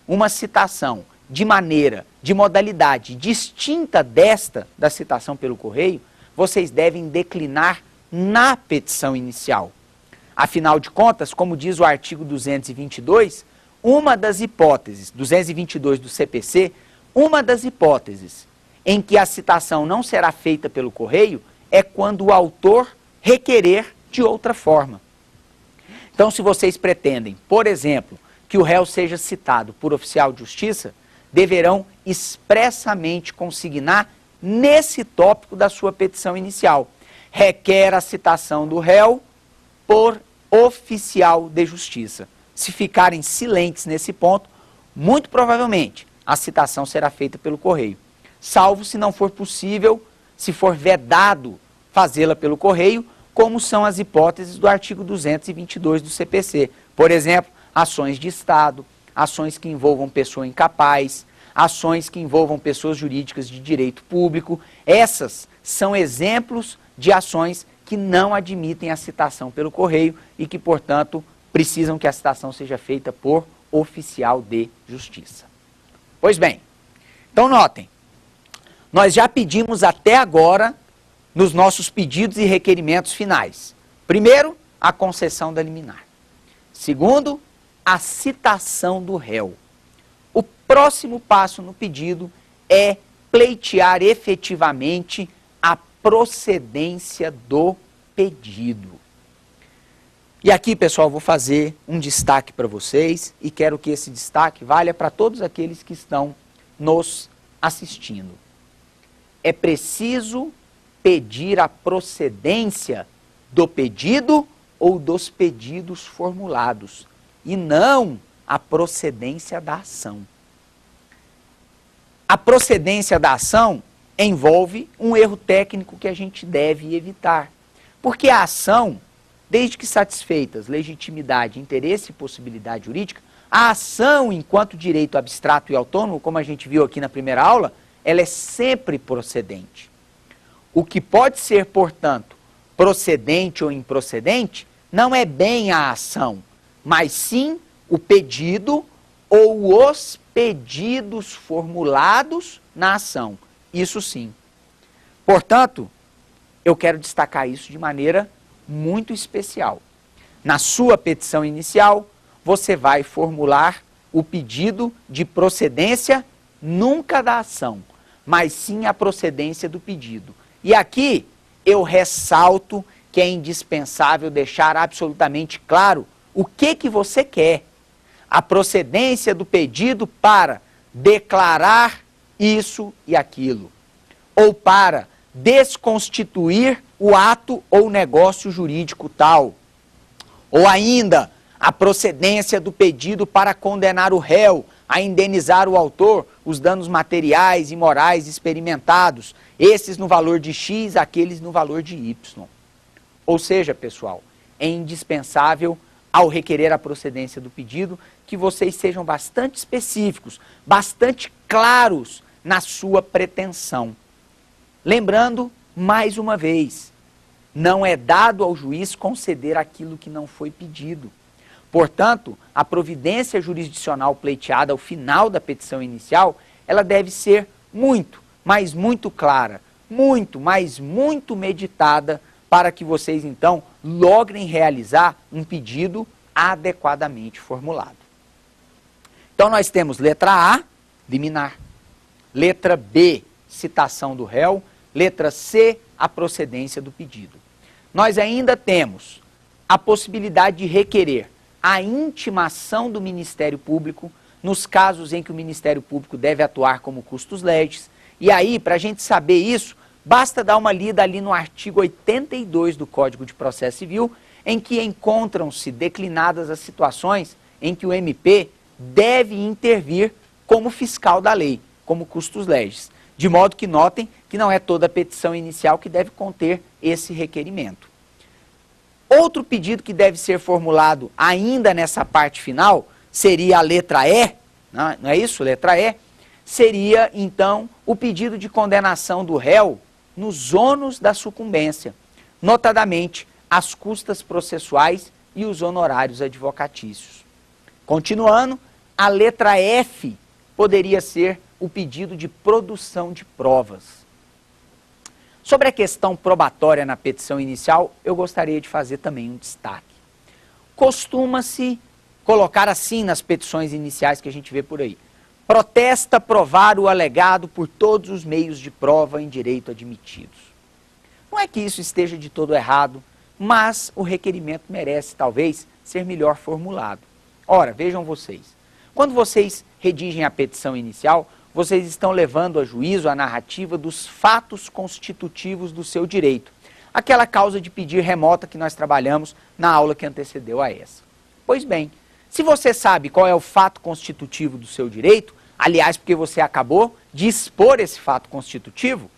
uma citação de modalidade distinta desta da citação pelo correio, vocês devem declinar na petição inicial. Afinal de contas, como diz o artigo 222, uma das hipóteses, 222 do CPC, uma das hipóteses em que a citação não será feita pelo correio é quando o autor requerer de outra forma. Então, se vocês pretendem, por exemplo, que o réu seja citado por oficial de justiça, deverão expressamente consignar nesse tópico da sua petição inicial. Requer a citação do réu por oficial de justiça. Se ficarem silentes nesse ponto, muito provavelmente a citação será feita pelo correio. Salvo se não for possível, se for vedado fazê-la pelo correio, como são as hipóteses do artigo 222 do CPC. Por exemplo, ações de Estado, ações que envolvam pessoa incapaz, ações que envolvam pessoas jurídicas de direito público. Essas são exemplos de ações que não admitem a citação pelo correio e que, portanto, precisam que a citação seja feita por oficial de justiça. Pois bem, então notem, nós já pedimos até agora nos nossos pedidos e requerimentos finais. Primeiro, a concessão da liminar. Segundo, a citação do réu. O próximo passo no pedido é pleitear efetivamente a procedência do pedido. E aqui, pessoal, vou fazer um destaque para vocês e quero que esse destaque valha para todos aqueles que estão nos assistindo. É preciso pedir a procedência do pedido ou dos pedidos formulados, e não a procedência da ação. A procedência da ação envolve um erro técnico que a gente deve evitar, porque a ação, desde que satisfeitas legitimidade, interesse e possibilidade jurídica, a ação, enquanto direito abstrato e autônomo, como a gente viu aqui na primeira aula, ela é sempre procedente. O que pode ser, portanto, procedente ou improcedente, não é bem a ação, mas sim o pedido ou os pedidos formulados na ação. Isso sim. Portanto, eu quero destacar isso de maneira muito especial. Na sua petição inicial, você vai formular o pedido de procedência nunca da ação, mas sim a procedência do pedido. E aqui eu ressalto que é indispensável deixar absolutamente claro o que você quer. A procedência do pedido para declarar isso e aquilo, ou para desconstituir o ato ou negócio jurídico tal, ou ainda a procedência do pedido para condenar o réu a indenizar o autor os danos materiais e morais experimentados, esses no valor de X, aqueles no valor de Y. Ou seja, pessoal, é indispensável, ao requerer a procedência do pedido, que vocês sejam bastante específicos, bastante claros na sua pretensão. Lembrando, mais uma vez, não é dado ao juiz conceder aquilo que não foi pedido. Portanto, a providência jurisdicional pleiteada ao final da petição inicial, ela deve ser muito, mas muito clara, muito, mas muito meditada, para que vocês, então, logrem realizar um pedido adequadamente formulado. Então, nós temos letra A, liminar. Letra B, citação do réu. Letra C, a procedência do pedido. Nós ainda temos a possibilidade de requerer a intimação do Ministério Público nos casos em que o Ministério Público deve atuar como custos legis. E aí, para a gente saber isso, basta dar uma lida ali no artigo 82 do Código de Processo Civil, em que encontram-se declinadas as situações em que o MP deve intervir como fiscal da lei, como custos legis. De modo que notem que não é toda a petição inicial que deve conter esse requerimento. Outro pedido que deve ser formulado ainda nessa parte final seria a letra E, não é isso? Letra E, seria então o pedido de condenação do réu nos ônus da sucumbência, notadamente as custas processuais e os honorários advocatícios. Continuando, a letra F poderia ser o pedido de produção de provas. Sobre a questão probatória na petição inicial, eu gostaria de fazer também um destaque. Costuma-se colocar assim nas petições iniciais que a gente vê por aí: protesta provar o alegado por todos os meios de prova em direito admitidos. Não é que isso esteja de todo errado, mas o requerimento merece, talvez, ser melhor formulado. Ora, vejam vocês, quando vocês redigem a petição inicial, vocês estão levando a juízo a narrativa dos fatos constitutivos do seu direito. Aquela causa de pedir remota que nós trabalhamos na aula que antecedeu a essa. Pois bem, se você sabe qual é o fato constitutivo do seu direito, aliás, porque você acabou de expor esse fato constitutivo,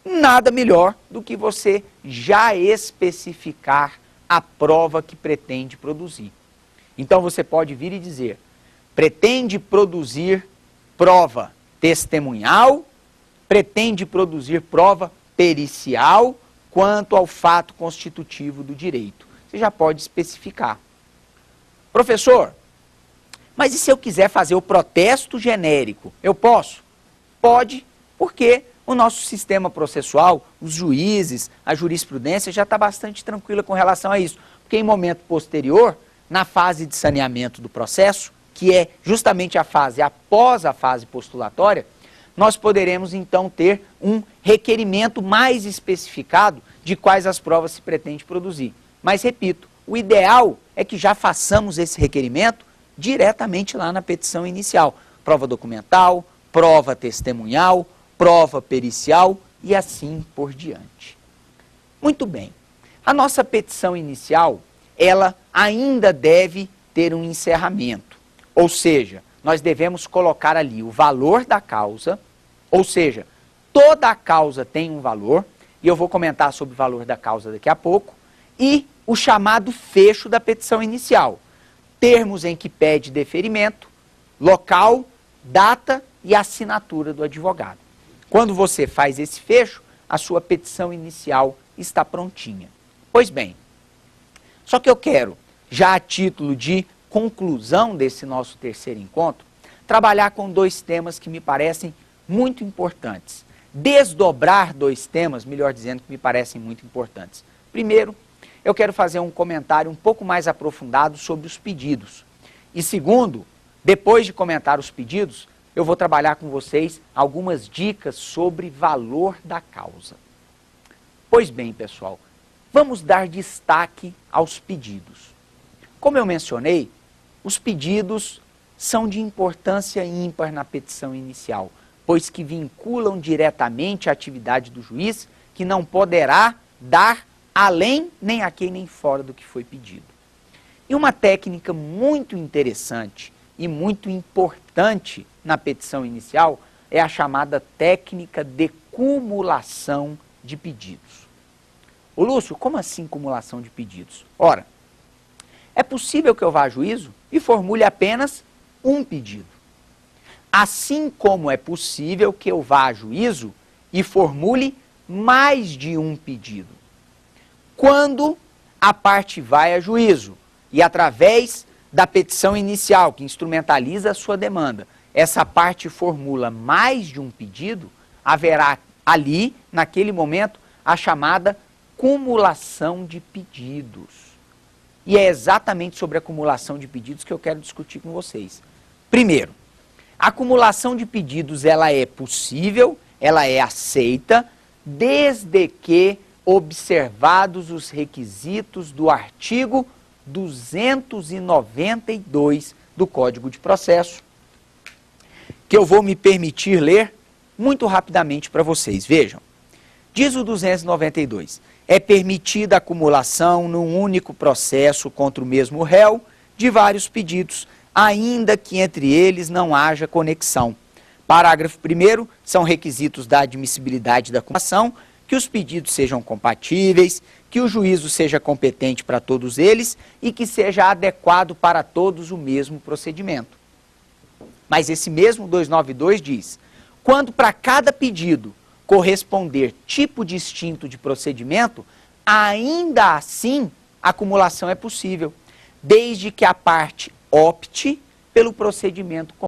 nada melhor do que você já especificar a prova que pretende produzir. Então você pode vir e dizer: pretende produzir prova testemunhal, pretende produzir prova pericial quanto ao fato constitutivo do direito. Você já pode especificar. Professor, mas e se eu quiser fazer o protesto genérico? Eu posso? Pode, porque o nosso sistema processual, os juízes, a jurisprudência já está bastante tranquila com relação a isso. Porque em momento posterior, na fase de saneamento do processo, que é justamente a fase após a fase postulatória, nós poderemos então ter um requerimento mais especificado de quais as provas se pretende produzir. Mas, repito, o ideal é que já façamos esse requerimento diretamente lá na petição inicial. Prova documental, prova testemunhal, prova pericial e assim por diante. Muito bem. A nossa petição inicial, ela ainda deve ter um encerramento. Ou seja, nós devemos colocar ali o valor da causa, ou seja, toda a causa tem um valor, e eu vou comentar sobre o valor da causa daqui a pouco, e o chamado fecho da petição inicial. Termos em que pede deferimento, local, data e assinatura do advogado. Quando você faz esse fecho, a sua petição inicial está prontinha. Pois bem, só que eu quero, já a título de conclusão desse nosso terceiro encontro, trabalhar com dois temas que me parecem muito importantes. Desdobrar dois temas, melhor dizendo, que me parecem muito importantes. Primeiro, eu quero fazer um comentário um pouco mais aprofundado sobre os pedidos. E segundo, depois de comentar os pedidos, eu vou trabalhar com vocês algumas dicas sobre valor da causa. Pois bem, pessoal, vamos dar destaque aos pedidos. Como eu mencionei, os pedidos são de importância ímpar na petição inicial, pois que vinculam diretamente a atividade do juiz, que não poderá dar além, nem aqui, nem fora do que foi pedido. E uma técnica muito interessante e muito importante na petição inicial é a chamada técnica de cumulação de pedidos. Ô Lúcio, como assim cumulação de pedidos? Ora, é possível que eu vá a juízo e formule apenas um pedido. Assim como é possível que eu vá a juízo e formule mais de um pedido. Quando a parte vai a juízo e através da petição inicial, que instrumentaliza a sua demanda, essa parte formula mais de um pedido, haverá ali, naquele momento, a chamada cumulação de pedidos. E é exatamente sobre a acumulação de pedidos que eu quero discutir com vocês. Primeiro, a acumulação de pedidos ela é possível, ela é aceita, desde que observados os requisitos do artigo 292 do Código de Processo, que eu vou me permitir ler muito rapidamente para vocês. Vejam, diz o 292, é permitida a acumulação num único processo contra o mesmo réu de vários pedidos, ainda que entre eles não haja conexão. Parágrafo 1º, são requisitos da admissibilidade da acumulação, que os pedidos sejam compatíveis, que o juízo seja competente para todos eles e que seja adequado para todos o mesmo procedimento. Mas esse mesmo 292 diz, quando para cada pedido corresponder tipo distinto de procedimento, ainda assim a acumulação é possível, desde que a parte opte pelo procedimento